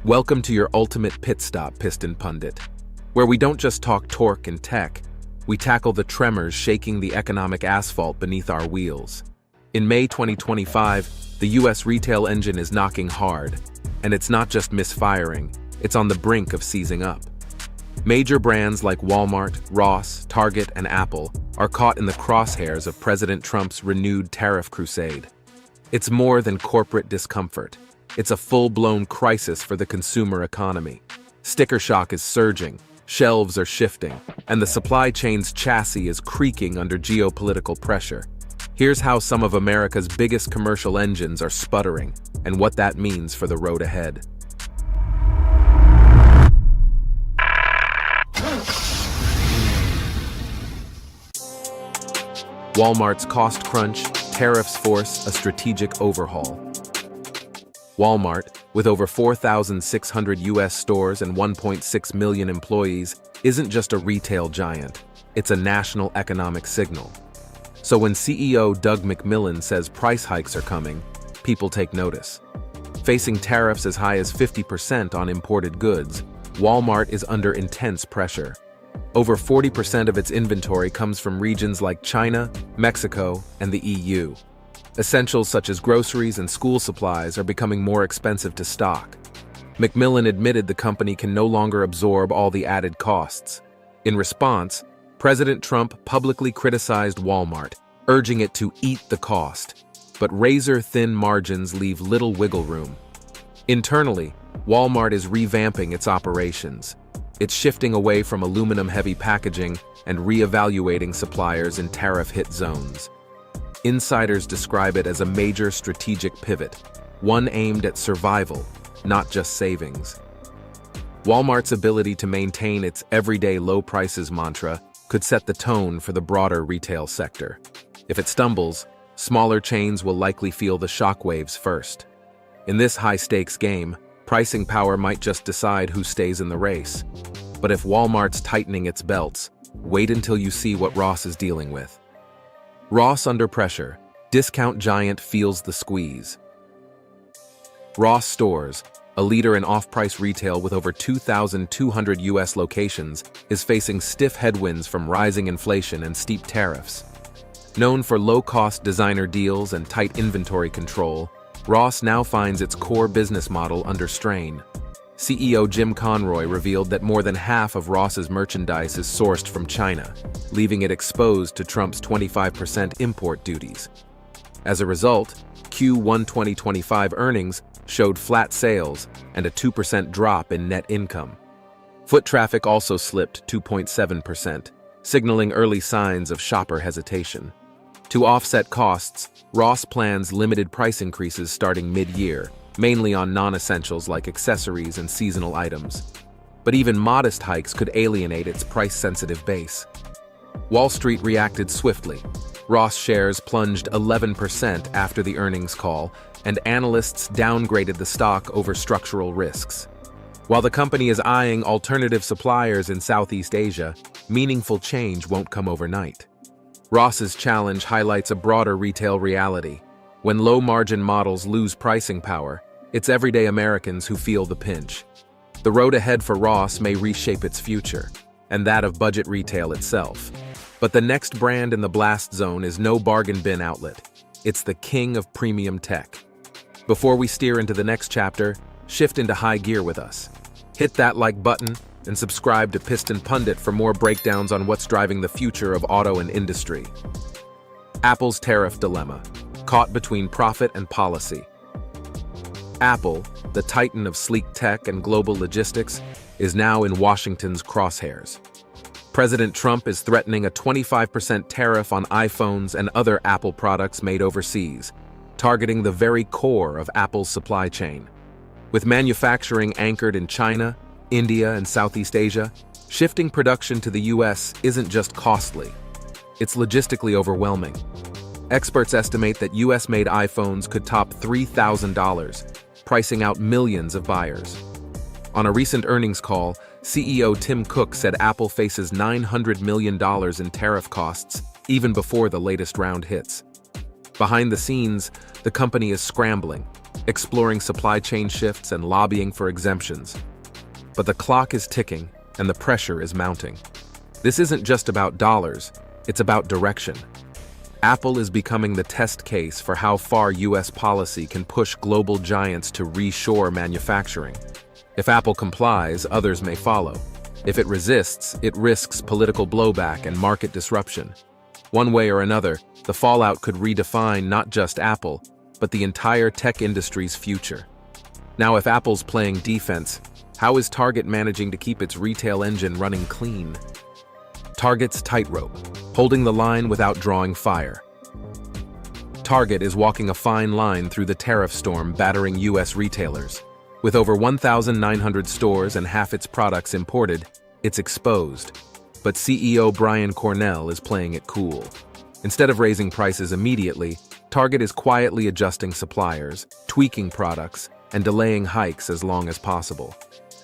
Welcome to your ultimate pit stop, Piston Pundit, where we don't just talk torque and tech, we tackle the tremors shaking the economic asphalt beneath our wheels. In May 2025, the US retail engine is knocking hard, and it's not just misfiring, it's on the brink of seizing up. Major brands like Walmart, Ross, Target, and Apple are caught in the crosshairs of President Trump's renewed tariff crusade. It's more than corporate discomfort. It's a full-blown crisis for the consumer economy. Sticker shock is surging, shelves are shifting, and the supply chain's chassis is creaking under geopolitical pressure. Here's how some of America's biggest commercial engines are sputtering, and what that means for the road ahead. Walmart's cost crunch, tariffs force a strategic overhaul. Walmart, with over 4,600 US stores and 1.6 million employees, isn't just a retail giant, it's a national economic signal. So when CEO Doug McMillon says price hikes are coming, people take notice. Facing tariffs as high as 50% on imported goods, Walmart is under intense pressure. Over 40% of its inventory comes from regions like China, Mexico, and the EU. Essentials such as groceries and school supplies are becoming more expensive to stock. McMillon admitted the company can no longer absorb all the added costs. In response, President Trump publicly criticized Walmart, urging it to eat the cost. But razor-thin margins leave little wiggle room. Internally, Walmart is revamping its operations. It's shifting away from aluminum-heavy packaging and re-evaluating suppliers in tariff-hit zones. Insiders describe it as a major strategic pivot, one aimed at survival, not just savings. Walmart's ability to maintain its everyday low prices mantra could set the tone for the broader retail sector. If it stumbles, smaller chains will likely feel the shockwaves first. In this high-stakes game, pricing power might just decide who stays in the race. But if Walmart's tightening its belts, wait until you see what Ross is dealing with. Ross under pressure, discount giant feels the squeeze. Ross Stores, a leader in off-price retail with over 2,200 US locations, is facing stiff headwinds from rising inflation and steep tariffs. Known for low-cost designer deals and tight inventory control, Ross now finds its core business model under strain. CEO Jim Conroy revealed that more than half of Ross's merchandise is sourced from China, leaving it exposed to Trump's 25% import duties. As a result, Q1 2025 earnings showed flat sales and a 2% drop in net income. Foot traffic also slipped 2.7%, signaling early signs of shopper hesitation. To offset costs, Ross plans limited price increases starting mid-year, mainly on non-essentials like accessories and seasonal items. But even modest hikes could alienate its price-sensitive base. Wall Street reacted swiftly. Ross shares plunged 11% after the earnings call, and analysts downgraded the stock over structural risks. While the company is eyeing alternative suppliers in Southeast Asia, meaningful change won't come overnight. Ross's challenge highlights a broader retail reality. When low-margin models lose pricing power, it's everyday Americans who feel the pinch. The road ahead for Ross may reshape its future, and that of budget retail itself. But the next brand in the blast zone is no bargain bin outlet. It's the king of premium tech. Before we steer into the next chapter, shift into high gear with us. Hit that like button and subscribe to Piston Pundit for more breakdowns on what's driving the future of auto and industry. Apple's tariff dilemma. Caught between profit and policy. Apple, the titan of sleek tech and global logistics, is now in Washington's crosshairs. President Trump is threatening a 25% tariff on iPhones and other Apple products made overseas, targeting the very core of Apple's supply chain. With manufacturing anchored in China, India, and Southeast Asia, shifting production to the US isn't just costly, it's logistically overwhelming. Experts estimate that US-made iPhones could top $3,000, pricing out millions of buyers. On a recent earnings call, CEO Tim Cook said Apple faces $900 million in tariff costs even before the latest round hits. Behind the scenes, the company is scrambling, exploring supply chain shifts and lobbying for exemptions. But the clock is ticking and the pressure is mounting. This isn't just about dollars, it's about direction. Apple is becoming the test case for how far US policy can push global giants to reshore manufacturing. If Apple complies, others may follow. If it resists, it risks political blowback and market disruption. One way or another, the fallout could redefine not just Apple, but the entire tech industry's future. Now, if Apple's playing defense, how is Target managing to keep its retail engine running clean? Target's tightrope, holding the line without drawing fire. Target is walking a fine line through the tariff storm battering US retailers. With over 1,900 stores and half its products imported, it's exposed. But CEO Brian Cornell is playing it cool. Instead of raising prices immediately, Target is quietly adjusting suppliers, tweaking products, and delaying hikes as long as possible.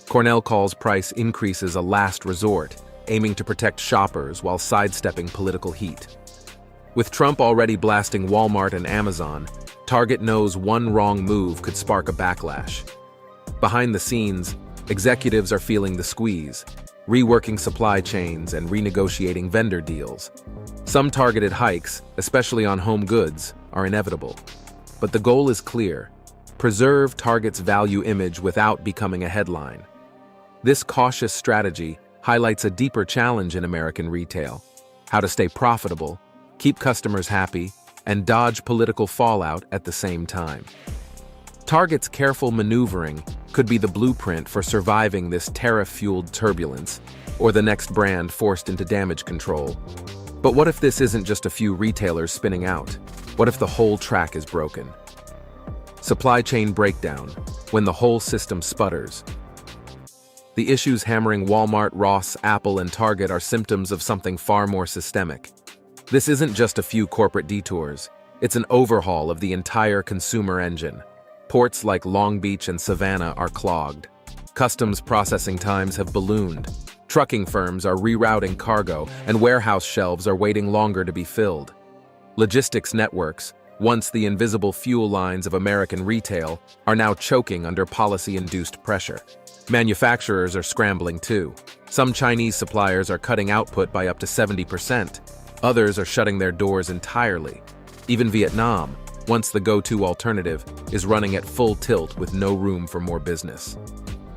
Cornell calls price increases a last resort, aiming to protect shoppers while sidestepping political heat. With Trump already blasting Walmart and Amazon, Target knows one wrong move could spark a backlash. Behind the scenes, executives are feeling the squeeze, reworking supply chains and renegotiating vendor deals. Some targeted hikes, especially on home goods, are inevitable. But the goal is clear: preserve Target's value image without becoming a headline. This cautious strategy highlights a deeper challenge in American retail: how to stay profitable, keep customers happy, and dodge political fallout at the same time. Target's careful maneuvering could be the blueprint for surviving this tariff-fueled turbulence, or the next brand forced into damage control. But what if this isn't just a few retailers spinning out? What if the whole track is broken? Supply chain breakdown, when the whole system sputters. The issues hammering Walmart, Ross, Apple, and Target are symptoms of something far more systemic. This isn't just a few corporate detours, it's an overhaul of the entire consumer engine. Ports like Long Beach and Savannah are clogged. Customs processing times have ballooned. Trucking firms are rerouting cargo, and warehouse shelves are waiting longer to be filled. Logistics networks, once the invisible fuel lines of American retail, are now choking under policy-induced pressure. Manufacturers are scrambling too. Some Chinese suppliers are cutting output by up to 70%. Others are shutting their doors entirely. Even Vietnam, once the go-to alternative, is running at full tilt with no room for more business.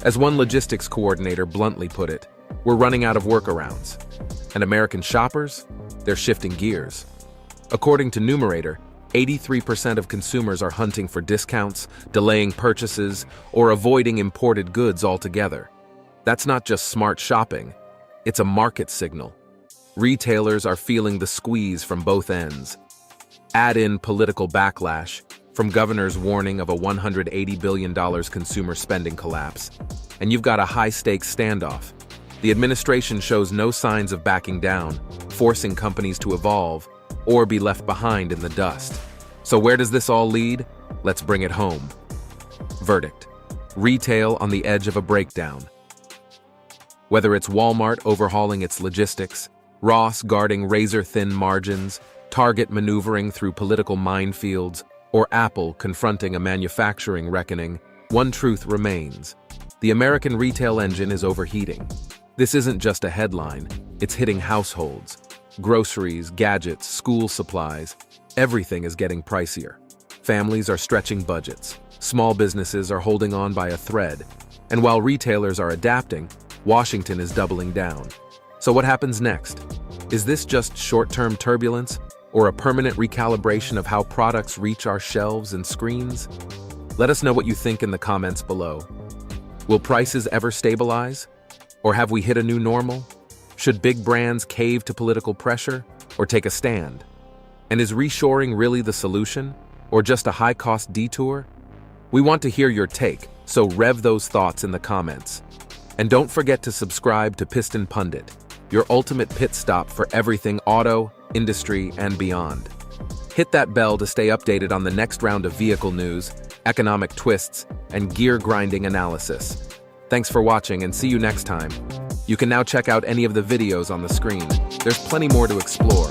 As one logistics coordinator bluntly put it, we're running out of workarounds. And American shoppers? They're shifting gears. According to Numerator, 83% of consumers are hunting for discounts, delaying purchases, or avoiding imported goods altogether. That's not just smart shopping, it's a market signal. Retailers are feeling the squeeze from both ends. Add in political backlash, from governors warning of a $180 billion consumer spending collapse, and you've got a high-stakes standoff. The administration shows no signs of backing down, forcing companies to evolve or be left behind in the dust. So where does this all lead? Let's bring it home. Verdict: retail on the edge of a breakdown. Whether it's Walmart overhauling its logistics, Ross guarding razor-thin margins, Target maneuvering through political minefields, or Apple confronting a manufacturing reckoning, one truth remains: the American retail engine is overheating. This isn't just a headline, it's hitting households. Groceries, gadgets, school supplies, everything is getting pricier. Families are stretching budgets. Small businesses are holding on by a thread. And while retailers are adapting, Washington is doubling down. So what happens next? Is this just short-term turbulence, or a permanent recalibration of how products reach our shelves and screens? Let us know what you think in the comments below. Will prices ever stabilize? Or have we hit a new normal? Should big brands cave to political pressure, or take a stand? And is reshoring really the solution, or just a high-cost detour? We want to hear your take, so rev those thoughts in the comments. And don't forget to subscribe to Piston Pundit, your ultimate pit stop for everything auto, industry, and beyond. Hit that bell to stay updated on the next round of vehicle news, economic twists, and gear-grinding analysis. Thanks for watching, and see you next time. You can now check out any of the videos on the screen. There's plenty more to explore.